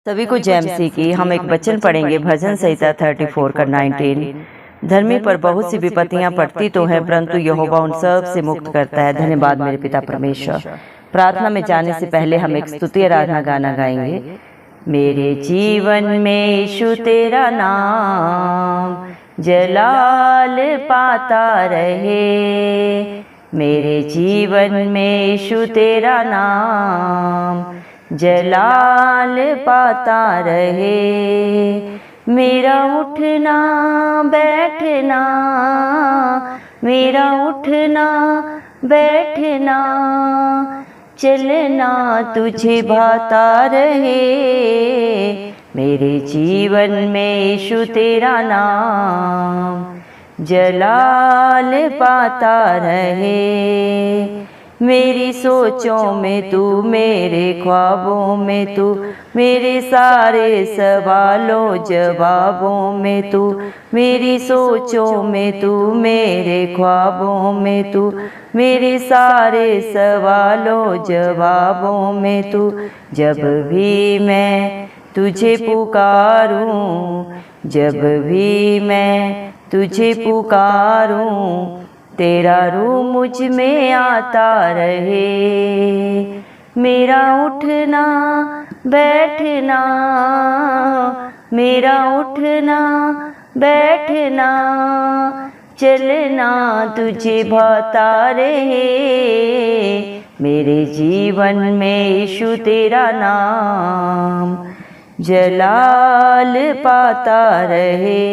सभी को जयमसी की। हम एक वचन पढ़ेंगे भजन संहिता 34 का 19। धर्मी पर बहुत सी विपत्तियां पड़ती तो हैं, परंतु यहोवा उन सब से मुक्त करता है। धन्यवाद मेरे पिता परमेश्वर। प्रार्थना में जाने से पहले हम एक स्तुति आराधना गाना गाएंगे। मेरे जीवन में यीशु तेरा नाम जलाल पाता रहे, मेरे जीवन में यीशु तेरा नाम जलाल पाता रहे। मेरा उठना बैठना, मेरा उठना बैठना, चलना तुझे भाता रहे, मेरे जीवन में यीशु तेरा नाम जलाल पाता रहे। मेरी सोचों में तू, मेरे ख्वाबों में तू, मेरे सारे सवालों जवाबों में तू, मेरी सोचों में तू, मेरे ख्वाबों में तू, मेरे सारे सवालों जवाबों में तू। जब भी मैं तुझे पुकारूं, जब भी मैं तुझे पुकारूं, तेरा रूह मुझ में आता रहे। मेरा उठना बैठना, मेरा उठना बैठना, चलना तुझे भाता रहे, मेरे जीवन में यीशु तेरा नाम जलाल पाता रहे।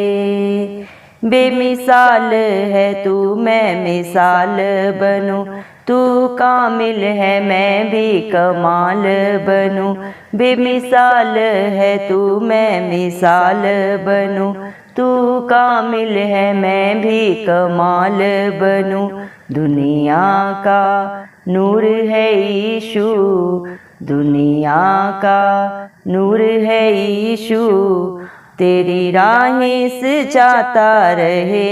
बेमिसाल है तू, मैं मिसाल बनूं, तू कामिल है मैं भी कमाल बनूं। बेमिसाल है तू, मैं मिसाल बनूं, तू कामिल है मैं भी कमाल बनूं। दुनिया का नूर है यीशु, दुनिया का नूर है यीशु, तेरी राहें सजाता रहे,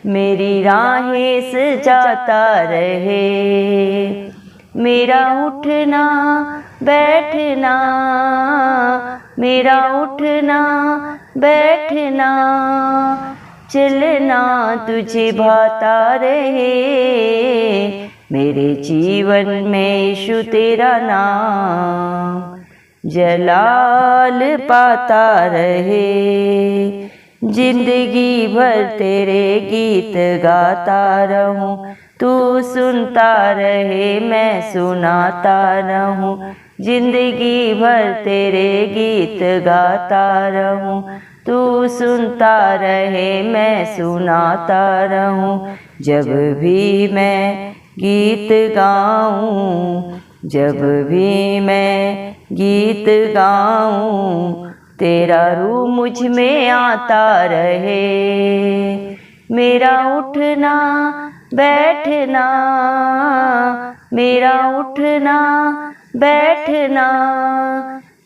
मेरी राहें सजाता रहे। मेरा उठना बैठना, मेरा उठना बैठना, चलना तुझे भाता रहे, मेरे जीवन में यीशु तेरा नाम जलाल पाता रहे। जिंदगी भर तेरे गीत गाता रहूं, तू सुनता रहे मैं सुनाता रहूं। जिंदगी भर तेरे गीत गाता रहूं, तू सुनता रहे मैं सुनाता रहूं। जब भी मैं गीत गाऊं, जब भी मैं गीत गाऊं, तेरा रूह मुझ में आता रहे। मेरा उठना बैठना, मेरा उठना बैठना,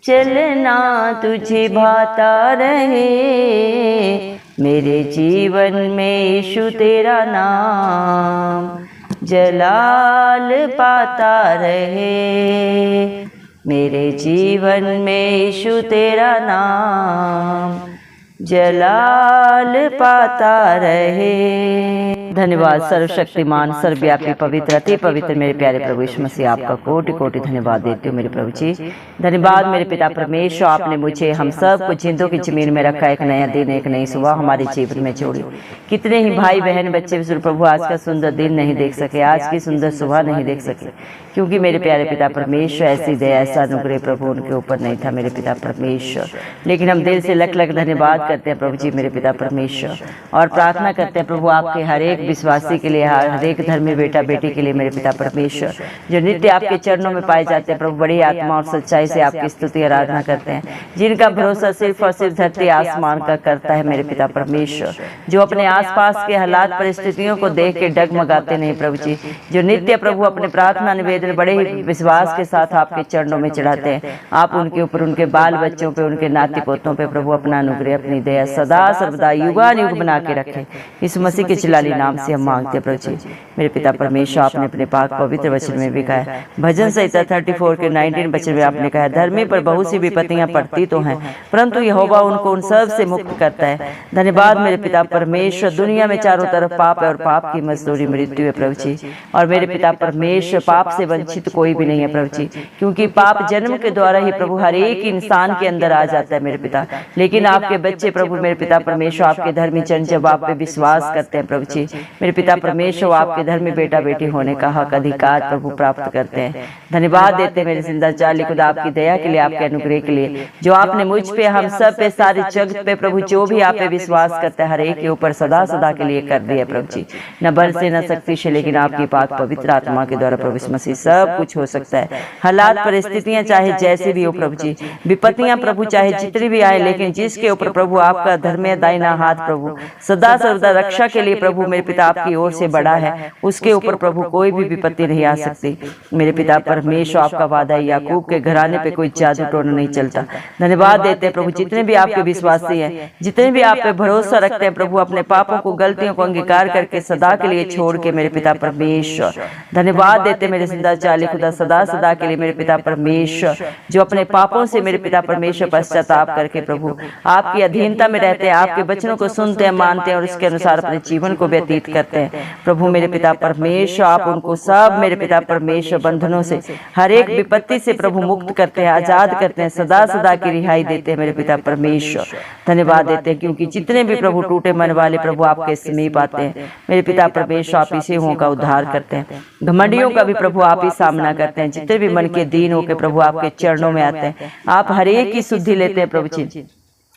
चलना तुझे भाता रहे, मेरे जीवन में यीशु तेरा नाम जलाल पाता रहे, मेरे जीवन में यीशु तेरा नाम जलाल पाता रहे। धन्यवाद सर्वशक्तिमान सर्वव्यापी पवित्र अति पवित्र मेरे प्यारे प्रभु यीशु मसीह, आपका कोटि कोटि धन्यवाद देती हूँ मेरे प्रभु जी। धन्यवाद मेरे पिता परमेश्वर, आपने मुझे हम सब को जिंदों की जमीन में रखा, एक नया दिन एक नई सुबह हमारे जीवन में जोड़ी। कितने ही भाई बहन बच्चे प्रभु आज का सुंदर दिन नहीं देख सके, आज की सुंदर सुबह नहीं देख सके, क्योंकि मेरे प्यारे पिता परमेश्वर ऐसी दया ऐसा अनुग्रह प्रभु उनके ऊपर नहीं था मेरे पिता परमेश्वर। लेकिन हम दिल से लख लख धन्यवाद करते हैं प्रभु जी मेरे पिता परमेश्वर, और प्रार्थना करते हैं प्रभु आपके हर एक विश्वासी के लिए, हर एक धर्मी बेटा बेटी के लिए मेरे पिता परमेश्वर, जो नित्य आपके चरणों में पाए जाते हैं प्रभु, बड़ी आत्मा और सच्चाई से आपकी स्तुति आराधना करते हैं, जिनका भरोसा सिर्फ और सिर्फ धरती आसमान का करता है मेरे पिता परमेश्वर, जो अपने आसपास के हालात परिस्थितियों को देख के डगमगाते नहीं प्रभु जी, जो नित्य प्रभु अपने प्रार्थना निवेदन बड़े ही विश्वास के साथ आपके चरणों में चढ़ाते हैं। आप उनके ऊपर, उनके बाल बच्चों पे, उनके नाती पोतों पे प्रभु अपना अनुग्रह अपनी दया सदा सर्वदा युगानुयुग बना के रखें। इस मसीह के चिलाली नाम नाम से हम मांगते हैं प्रभु जी। मेरे पिता परमेश्वर, आपने अपने पाक पवित्र वचन में भी कहा है, भजन संहिता 34 के 19 वचन में आपने कहा है, धर्मी पर बहुत सी विपत्तियां पड़ती तो हैं, परंतु यहोवा उनको उन सब से मुक्त करता है। धन्यवाद मेरे पिता परमेश्वर। दुनिया में चारों तरफ पाप है और पाप की मजदूरी मृत्यु है प्रभु जी। और मेरे पिता परमेश्वर, पाप से वंचित कोई भी नहीं है प्रभु जी, क्योंकि पाप जन्म के द्वारा ही प्रभु हर एक इंसान के अंदर आ जाता है मेरे पिता। लेकिन आपके बच्चे प्रभु मेरे पिता परमेश्वर, आपके धर्मी जन जब आप पे विश्वास करते हैं प्रभु जी, मेरे पिता परमेश्वर, आपके धर्मी बेटा बेटी होने का हक अधिकार प्रभु प्राप्त करते हैं। धन्यवाद देते हैं मेरे जिंदा चाली खुदा आपकी दया के लिए, आपके अनुग्रह के लिए, जो आपने मुझ पे, हम सब पे, सारे जगत पे प्रभु जो भी आप पे विश्वास करते हैं हर एक के ऊपर सदा सदा के लिए कर दिया प्रभु जी। न बल से न शक्ति से, लेकिन आपकी पाक पवित्र आत्मा के द्वारा प्रभु मसीह सब कुछ हो सकता है। हालात परिस्थितियां चाहे जैसे भी हो प्रभु जी, विपत्तियां प्रभु चाहे जितनी भी आए, लेकिन जिसके ऊपर प्रभु आपका धर्म दाहिना हाथ प्रभु सदा सर्वदा रक्षा के लिए प्रभु मेरे पिता आपकी ओर से बड़ा है, उसके ऊपर प्रभु कोई भी विपत्ति नहीं आ सकती। मेरे पिता परमेश्वर, आपका वादा है, याकूब के घराने पे कोई जादू टोना नहीं चलता। धन्यवाद देते हैं प्रभु, जितने भी आपके विश्वासी हैं, जितने भी आप पे भरोसा रखते हैं प्रभु, अपने पापों को, गलतियों को अंगीकार करके सदा के लिए छोड़ के मेरे पिता परमेश्वर, धन्यवाद देते मेरे जिंदा चाली खुदा सदा सदा के लिए मेरे पिता परमेश्वर, जो अपने पापों से मेरे पिता परमेश्वर पश्चाताप करके प्रभु आपकी अधीनता में रहते हैं, आपके वचनों को सुनते हैं, मानते हैं और उसके अनुसार अपने जीवन को व्यतीत करते हैं। प्रभु मेरे पिता परमेश्वर, आप उनको सब मेरे पिता परमेश्वर बंधनों से, हर एक विपत्ति से प्रभु मुक्त करते हैं, आजाद करते हैं, सदा सदा की रिहाई देते हैं मेरे पिता परमेश्वर। धन्यवाद देते हैं क्योंकि जितने भी प्रभु टूटे मन वाले प्रभु आपके समीप आते हैं मेरे पिता परमेश्वर, आप इसी हुओं का उद्धार करते हैं। घमंडियों का भी प्रभु आप ही सामना करते हैं, जितने भी मन के दीन होकर प्रभु आपके चरणों में आते हैं, आप हर एक की शुद्धि लेते हैं प्रभु जी।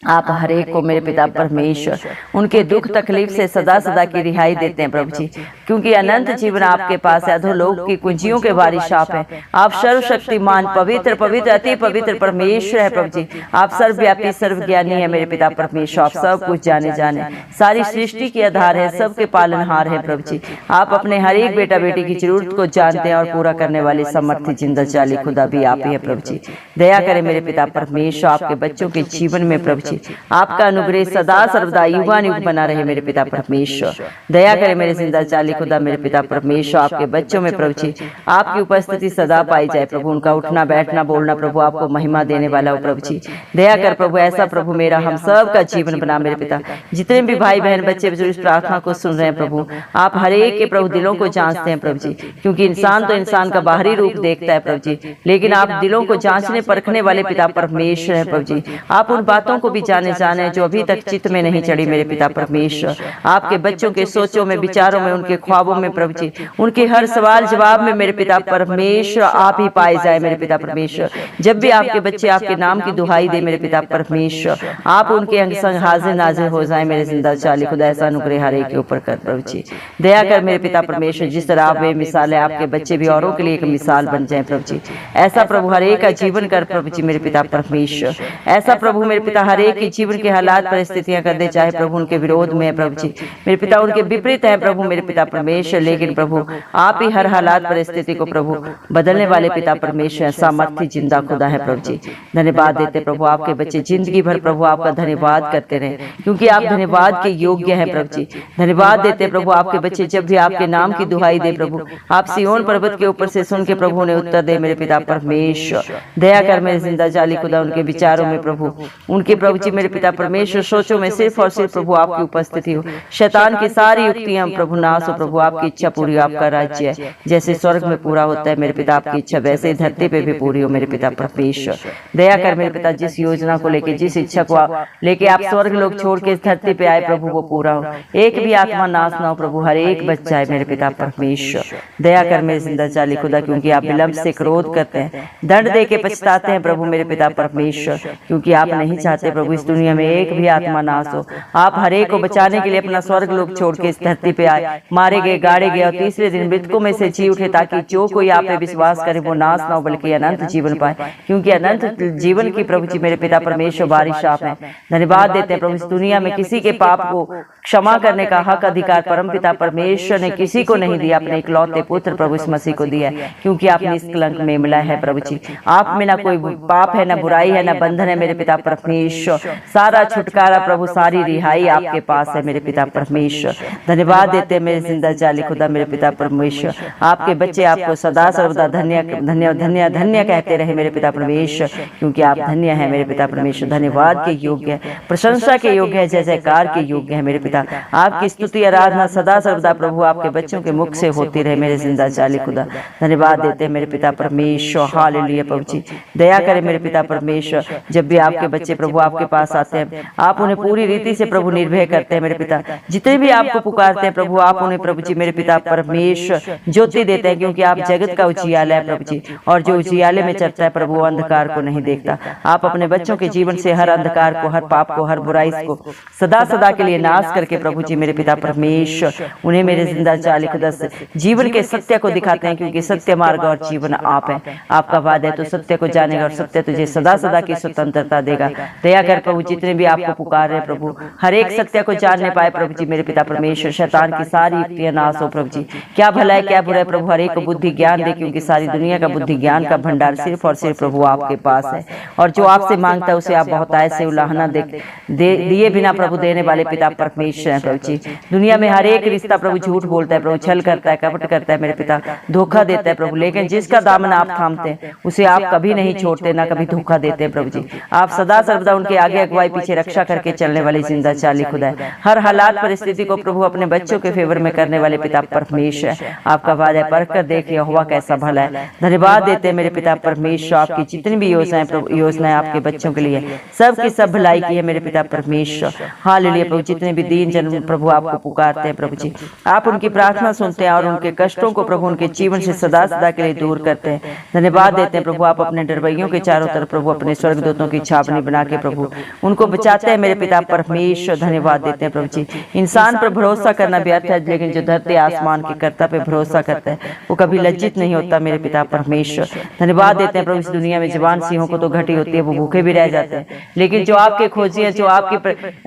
आप हर एक को मेरे पिता परमेश्वर उनके दुख तकलीफ से सदा सदा की रिहाई देते हैं प्रभु जी, क्योंकि अनंत जीवन आपके पास है, अधोलोक की कुंजियों के बारिश आप हैं। आप सर्वशक्तिमान, पवित्र पवित्र अति पवित्र परमेश्वर है प्रभु जी। आप सर्वव्यापी सर्वज्ञानी है मेरे पिता परमेश्वर, आप सब कुछ जाने सारी सृष्टि के आधार है, सबके पालनहार है प्रभु जी। आप अपने हर एक बेटा बेटी की जरूरत को जानते हैं और पूरा करने वाले समर्थी जिंदा चाली खुदा भी आप ही है प्रभु जी। दया करें मेरे पिता परमेश्वर, आपके बच्चों के जीवन में प्रभु, आपका अनुग्रह सदा सर्वदा युगानुयुग बना रहे मेरे पिता परमेश्वर। दया करें मेरे जिंदा चाली खुदा मेरे पिता परमेश्वर, आपके बच्चों में प्रभु जी आपकी उपस्थिति सदा पाई जाए प्रभु, उनका उठना बैठना बोलना प्रभु आपको महिमा देने वाला हो प्रभु जी। दया कर प्रभु, ऐसा प्रभु मेरा हम सब का जीवन बना मेरे पिता। जितने भी भाई बहन बच्चे बुजुर्ग इस प्रार्थना को सुन रहे हैं प्रभु, आप हर एक के प्रभु दिलों को जांचते हैं प्रभु जी, क्योंकि इंसान तो इंसान का बाहरी रूप देखता है प्रभु जी, लेकिन आप दिलों को जांचने परखने वाले पिता परमेश्वर है प्रभु जी। आप उन बातों को भी जाने जो अभी तक चित्त में नहीं चढ़ी मेरे पिता परमेश्वर। आपके बच्चों के सोचों में, विचारों में, उनके ख्वाबों में प्रभु जी, उनके हर सवाल जवाब में मेरे पिता परमेश्वर आप ही पाए जाए मेरे पिता परमेश्वर। जब भी आपके बच्चे आपके नाम की दुहाई दे मेरे पिता परमेश्वर, आप उनके अंग संग हाजिर नाजिर हो जाए मेरे जिंदा चाली खुदा। ऐसा अनुग्रह हर एक के ऊपर कर प्रभु जी। दया कर मेरे पिता परमेश्वर, जिस तरह आप बेमिसाल है, आपके बच्चे भी औरों के लिए एक मिसाल बन जाए प्रभु जी। ऐसा प्रभु हर एक का जीवन कर प्रभु जी मेरे पिता परमेश्वर। ऐसा प्रभु मेरे पिता हर एक की जीवन के हालात परिस्थितियां कर दे, चाहे प्रभु उनके विरोध में है प्रभु जी मेरे पिता, उनके विपरीत है प्रभु मेरे पिता परमेश्वर, लेकिन प्रभु आप ही हर हालात परिस्थिति को प्रभु बदलने वाले पिता परमेश्वर, सामर्थ्य जिंदा खुदा है प्रभु जी। धन्यवाद देते प्रभु, आपके बच्चे जिंदगी भर प्रभु आपका धन्यवाद करते रहे, क्योंकि आप धन्यवाद के योग्य हैं प्रभु जी। धन्यवाद देते प्रभु, आपके बच्चे जब भी आपके नाम की दुहाई दे प्रभु, आप सिय्योन पर्वत के ऊपर से सुन के प्रभु ने उत्तर दे मेरे पिता परमेश्वर। दया कर मेरे जिंदा जाली खुदा, उनके विचारों में प्रभु, उनके प्रभु जी मेरे पिता परमेश्वर सोचों में सिर्फ और सिर्फ प्रभु आपकी उपस्थिति हो, शैतान की सारी युक्तियां प्रभु नाश हो प्रभु, आपकी इच्छा पूरी, आपका राज्य है जैसे स्वर्ग में पूरा होता है मेरे पिता, आपकी इच्छा वैसे ही धरती पे भी पूरी हो मेरे पिता परमेश्वर। दया कर मेरे पिता, जिस योजना को लेके, जिस इच्छा को लेके आप स्वर्ग लोग छोड़ के इस धरती पे आए प्रभु, वो पूरा हो, एक भी आत्मा नाश ना हो प्रभु, हर एक बच्चा है मेरे पिता परमेश्वर। दया कर मेरे जिंदा चाली खुदा, क्योंकि आप विलंब से क्रोध करते हैं, दंड दे के पछताते हैं प्रभु मेरे पिता परमेश्वर, क्योंकि आप नहीं चाहते प्रभु इस दुनिया में एक भी आत्मा नाश हो। आप हर एक को बचाने के लिए अपना स्वर्ग लोग छोड़ के इस धरती पे आए, मारे गए, गाड़े गए और तीसरे दिन मृतकों में से जी उठे, ताकि जो कोई आप पे विश्वास करे वो नाश ना हो बल्कि अनंत जीवन पाए, क्योंकि अनंत जीवन की प्रभु जी मेरे पिता परमेश्वर बारिश आप हैं। धन्यवाद देते हैं प्रभु, इस दुनिया में किसी के पाप को क्षमा करने का हक अधिकार परम पिता परमेश्वर ने किसी को नहीं दिया, अपने इकलौते पुत्र प्रभु इस मसीह को दिया, क्योंकि आप निष्कलंक में मिला है प्रभु जी। आप में ना कोई पाप है, ना बुराई है, ना बंधन है मेरे पिता परमेश्वर। सारा छुटकारा प्रभु, सारी रिहाई आपके पास है मेरे पिता परमेश्वर। धन्यवाद देते हैं मेरे जिंदा जाली खुदा मेरे पिता परमेश्वर। आपके बच्चे आपको सदा सर्वदा धन्य धन्य धन्य धन्य कहते रहे मेरे पिता परमेश्वर, क्योंकि आप धन्य हैं मेरे पिता परमेश्वर। धन्यवाद के योग्य है, प्रशंसा के योग्य है, जय जयकार के योग्य है मेरे पिता। आपकी स्तुति आराधना सदा सर्वदा प्रभु आपके बच्चों के मुख से होती रहे मेरे जिंदा जाली खुदा। धन्यवाद देते हैं मेरे पिता परमेश्वर। हालेलुया प्रभु जी, दया करें मेरे पिता परमेश्वर। जब भी आपके बच्चे प्रभु आपके पास आते हैं, आप उन्हें पूरी रीति से प्रभु निर्भय करते हैं मेरे पिता। जितने भी आपको पुकारते हैं प्रभु, आप उन्हें प्रभु जी मेरे पिता परमेश्वर ज्योति देते हैं, क्योंकि आप जगत का उजियाला है प्रभु जी, और जो उजियाले में चलता है प्रभु अंधकार को नहीं देखता। आप अपने बच्चों के जीवन से हर अंधकार को, हर पाप को, हर बुराई को सदा सदा के लिए नाश करके प्रभु जी मेरे पिता परमेश्वर उन्हें मेरे जिंदा जाली खुदा से जीवन के सत्य को दिखाते हैं, क्योंकि सत्य मार्ग और जीवन आप है। आपका वादा है तो सत्य को जानेगा और सत्य तुझे सदा सदा की स्वतंत्रता देगा। दया कर प्रभु, जितने भी आपको पुकार रहे प्रभु, हर एक सत्य को जानने पाए प्रभु जी मेरे पिता परमेश्वर। शैतान की सारी युक्तियां नाश हो प्रभु जी। क्या भला है क्या बुरा है प्रभु, हर एक को बुद्धि ज्ञान दे, क्योंकि सारी दुनिया का बुद्धि ज्ञान का भंडार सिर्फ और सिर्फ प्रभु आपके पास है। और जो आपसे मांगता है उसे आप बहुत आय से उलाहना दिए बिना प्रभु देने वाले पिता परमेश्वर है प्रभु जी। दुनिया में हर एक रिश्ता प्रभु झूठ बोलता है प्रभु, छल करता है, कपट करता है मेरे पिता, धोखा देता है प्रभु, लेकिन जिसका दामन आप थामते हैं उसे आप कभी नहीं छोड़ते, ना कभी धोखा देते हैं प्रभु जी। आप सदा सर्वदा उनके आगे अगुवाई पीछे रक्षा करके चलने वाले जिंदा चाली खुदा है। हर हालात परिस्थिति को प्रभु अपने बच्चों के फेवर में करने वाले पिता परमेश्वर है। आपका वादा है, परख कर देख यहोवा कैसा भला है। धन्यवाद देते हैं मेरे पिता परमेश्वर। आपकी जितनी भी योजनाएं प्रभु, योजनाएं आपके बच्चों के लिए सब की सब भलाई की है मेरे पिता परमेश्वर। हालेलुया प्रभु, जितने भी दीन जन प्रभु आपको पुकारते हैं प्रभु जी, आप उनकी प्रार्थना सुनते हैं और उनके कष्टों को प्रभु उनके जीवन से सदा सदा के लिए दूर करते हैं। धन्यवाद देते हैं प्रभु, आप अपने डरवैयों के चारों तरफ प्रभु अपने स्वर्गदूतों की छावनी बना के प्रभु उनको बचाते हैं मेरे पिता परमेश्वर। धन्यवाद देते हैं प्रभु जी। इंसान पर भरोसा करना व्यर्थ है, लेकिन जो धरती आसमान के कर्ता पे भरोसा करता है वो कभी लज्जित नहीं होता मेरे पिता परमेश्वर। धन्यवाद देते हैं प्रभु, इस दुनिया में जवान सिंहों को तो घटी होती है, वो भूखे भी रह जाते हैं, लेकिन जो आपके खोजी हैं, जो आपकी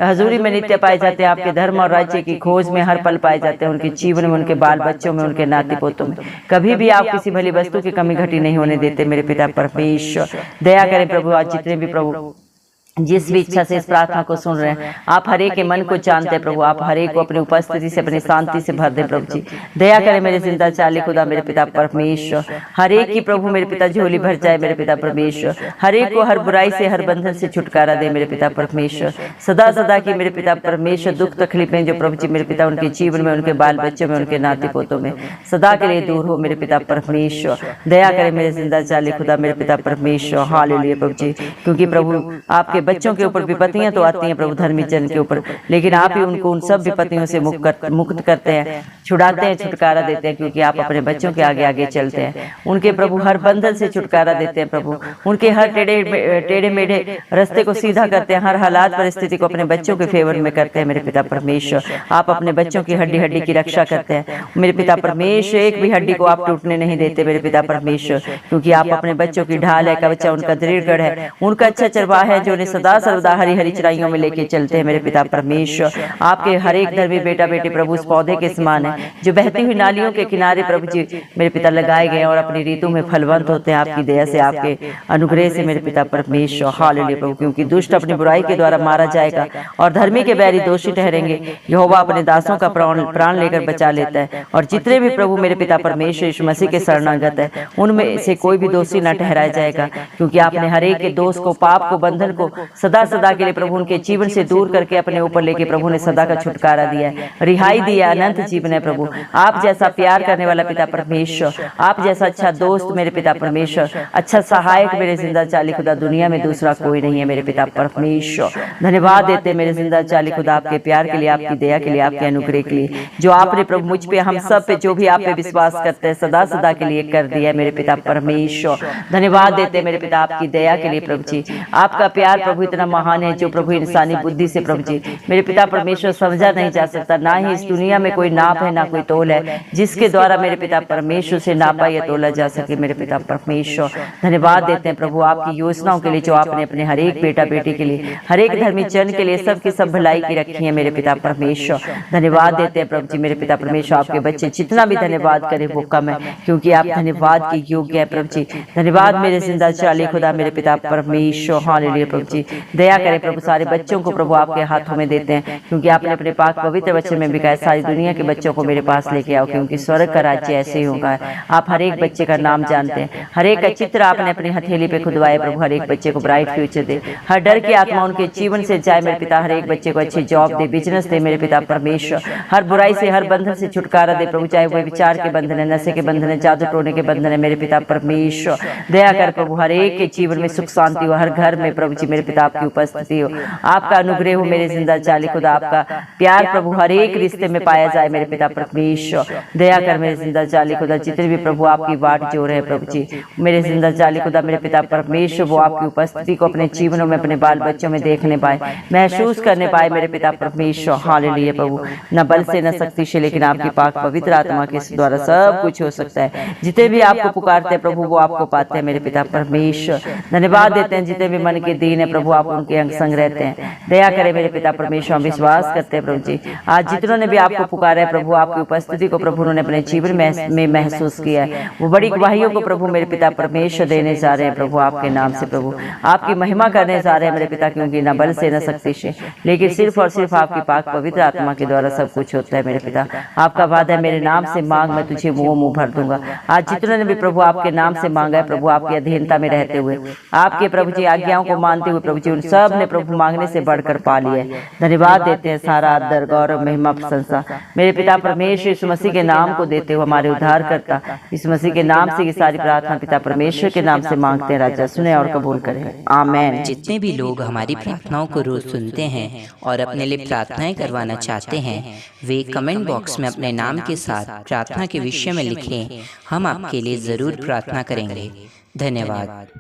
हजूरी में नित्य पाए जाते हैं, आपके धर्म और राज्य की खोज में हर पल पाए जाते हैं, उनके जीवन में, उनके बाल बच्चों में, उनके नाती पोतों में कभी भी आप किसी भली वस्तु की कमी घटी नहीं होने देते मेरे पिता परमेश्वर। दया करें प्रभु, आज जितने भी प्रभु जिस भी इच्छा से इस प्रार्थना को सुन रहे हैं, आप हर एक के मन को जानते हैं प्रभु, आप हर एक को अपनी उपस्थिति से, अपनी शांति से भर दें प्रभु जी। दया करें मेरे जिंदा चाली खुदा मेरे पिता परमेश्वर। हर एक की प्रभु मेरे पिता झोली भर जाए मेरे पिता परमेश्वर। हर एक को हर बुराई से, हर बंधन से छुटकारा दे मेरे पिता परमेश्वर। सदा सदा की मेरे पिता परमेश्वर दुख तकलीफें जो प्रभु जी मेरे पिता उनके जीवन में, उनके बाल बच्चों में, उनके नाती पोतों में सदा के लिए दूर हो मेरे पिता परमेश्वर। दया करें मेरे जिंदा चाली खुदा मेरे पिता परमेश्वर। हालेलुया प्रभु जी, क्योंकि प्रभु आपके बच्चों के ऊपर विपत्तियां तो आती हैं प्रभु, धर्मी जन के ऊपर, लेकिन आप ही उनको उन सब विपत्तियों से मुक्त करते हैं, छुड़ाते हैं, छुटकारा देते हैं, क्योंकि आप अपने बच्चों के आगे आगे चलते हैं। उनके प्रभु हर बंधन से छुटकारा देते हैं प्रभु, उनके हर टेढ़े मेढ़े रास्ते को सीधा करते हैं, हर हालात परिस्थिति को अपने बच्चों के फेवर में करते हैं मेरे पिता परमेश्वर। आप अपने बच्चों की हड्डी हड्डी की रक्षा करते हैं मेरे पिता परमेश्वर। एक भी हड्डी को आप टूटने नहीं देते मेरे पिता परमेश्वर, क्योंकि आप अपने बच्चों की ढाल है, कवचा उनका दृढ़ है, उनका अच्छा चरवाहा है, जो उन्हें सदा सर्वदा हरी हरी चराइयों में लेके चलते हैं मेरे पिता परमेश्वर। आपके हर एक धर्मी बेटा बेटी प्रभु उस पौधे के समान है जो बहती हुई नालियों के किनारे प्रभु जी मेरे पिता लगाए गए और अपनी ऋतु में फलवंत होते हैं आपकी दया से, आपके अनुग्रह से मेरे पिता परमेश्वर। हालेलुया प्रभु, क्योंकि दुष्ट अपनी बुराई के द्वारा मारा जाएगा और धर्मी के बैरी दोषी ठहरेंगे। यहोवा अपने दासों का प्राण लेकर बचा लेता है, और जितने भी प्रभु मेरे पिता परमेश्वर यीशु मसीह के शरणागत है उनमें से कोई भी दोषी न ठहराया जाएगा, क्योंकि आपने हर एक के दोष को, पाप को, बंधन को सदा सदा के लिए प्रभु उनके जीवन से दूर करके अपने ऊपर लेके प्रभु ने सदा का छुटकारा दिया है, रिहाई दिया, अनंत जीवन है प्रभु। आप जैसा प्यार करने वाला पिता परमेश्वर, आप जैसा अच्छा दोस्त मेरे पिता परमेश्वर, अच्छा सहायक मेरे जिंदा चाली खुदा दुनिया में दूसरा कोई नहीं है मेरे पिता परमेश्वर। धन्यवाद देते मेरे जिंदा चाली खुदा आपके प्यार के लिए, आपकी दया के लिए, आपके अनुग्रह के लिए, जो आपने प्रभु मुझ पे, हम सब पे, जो भी आप पे विश्वास करते हैं सदा सदा के लिए कर दिया मेरे पिता परमेश्वर। धन्यवाद देते मेरे पिता आपकी दया के लिए प्रभु जी। आपका प्यार प्रभु इतना महान है जो प्रभु इंसानी बुद्धि से प्रभु जी मेरे पिता परमेश्वर समझा नहीं जा सकता, ना ही इस दुनिया में कोई नाप है, ना कोई तोल है जिसके द्वारा मेरे पिता परमेश्वर से नापा या तोला जा सके मेरे पिता परमेश्वर। धन्यवाद देते हैं प्रभु आपकी योजनाओं के लिए, जो आपने अपने हर एक बेटा बेटी के लिए, हर एक धर्मी जन के लिए, सबकी सब भलाई की रखी है मेरे पिता परमेश्वर। धन्यवाद देते हैं प्रभु जी मेरे पिता परमेश्वर। आपके बच्चे जितना भी धन्यवाद करे वो कम है, क्योंकि आप धन्यवाद के योग्य है प्रभु जी। धन्यवाद मेरे जिंदा चाली खुदा मेरे पिता परमेश्वर। हालेलुया प्रभु जी। जी। दया करें प्रभु, सारे बच्चों को प्रभु आपके हाथों में देते हैं, क्योंकि आपने अपने पाक पवित्र वचन में भी कहा सारी दुनिया के बच्चों को मेरे पास लेके आओ, क्योंकि स्वर्ग का राज्य ऐसे ही होगा। आप हर एक बच्चे का नाम जानते हैं, हर एक का चित्र आपने अपनी हथेली पे खुदवाए प्रभु। हर एक बच्चे को ब्राइट फ्यूचर दे, हर डर की आत्मा उनके जीवन से जाए मेरे पिता। हर एक बच्चे को अच्छी जॉब दे, बिजनेस दे मेरे पिता परमेश्वर। हर बुराई से, हर बंधन से छुटकारा दे प्रभु, चाहे वह विचार के बंधन है, नशे के बंधन है, जादू टोने के बंधन है मेरे पिता परमेश्वर। दया कर प्रभु, हर एक के जीवन में सुख शांति हो, हर घर में प्रभु जी मेरे पिता आपकी उपस्थिति हो, आपका अनुग्रह हो मेरे जिंदा जाली खुदा, आपका प्यार प्रभु हर एक रिश्ते में पाया जाए मेरे पिता परमेश्वर। दया कर मेरे जिंदा जाली खुदा, जितने भी प्रभु आपकी वाट जो रहे प्रभु जी मेरे जिंदा जाली खुदा मेरे पिता परमेश्वर, वो आपकी उपस्थिति को अपने जीवनों में, अपने बाल बच्चों में देखने पाए, महसूस करने पाए मेरे पिता परमेश्वर। हालेलुया प्रभु, न बल से न शक्ति से, लेकिन आपकी पाक पवित्र आत्मा के द्वारा सब कुछ हो सकता है। जितने भी आपको पुकारते हैं प्रभु वो आपको पाते हैं मेरे पिता परमेश्वर। धन्यवाद देते हैं जितने भी मन के दीन है प्रभु, आप उनके अंग संग रहते हैं। दया करें मेरे पिता परमेश्वर, हम विश्वास करते हैं प्रभु जी आज जितनों ने भी आपको पुकारा है प्रभु, आपकी उपस्थिति को प्रभु उन्होंने अपने जीवन में महसूस किया है, वो बड़ी गवाहियों को प्रभु मेरे पिता परमेश्वर देने जा रहे हैं प्रभु आपके नाम से। प्रभु आपकी महिमा करने जा रहे हैं मेरे पिता, क्योंकि न बल से न शक्ति से, लेकिन सिर्फ और सिर्फ आपकी पाक पवित्र आत्मा के द्वारा सब कुछ होता है मेरे पिता। आपका वादा है मेरे नाम से मांग मैं तुझे वो मुंह भर दूंगा। आज जितनों ने भी प्रभु आपके नाम से मांगा है प्रभु, आपकी अधीनता में रहते हुए, आपके प्रभु जी आज्ञाओं को मानते हुए प्रभु जी, उन सब ने प्रभु मांगने से बढ़कर पा लिया है। धन्यवाद देते हैं, सारा आदर गौरव महिमा प्रशंसा मेरे पिता परमेश्वर यीशु मसीह के नाम को देते हुए, हमारे उद्धार करता यीशु मसीह के नाम से ये सारी प्रार्थना पिता परमेश्वर के नाम से मांगते हैं। राजा सुने और कबूल करें, आमीन। जितने भी लोग हमारी प्रार्थनाओं को रोज सुनते हैं और अपने लिए प्रार्थनाएं करवाना चाहते हैं, वे कमेंट बॉक्स में अपने नाम के साथ प्रार्थना के विषय में लिखें, हम आपके लिए जरूर प्रार्थना करेंगे। धन्यवाद।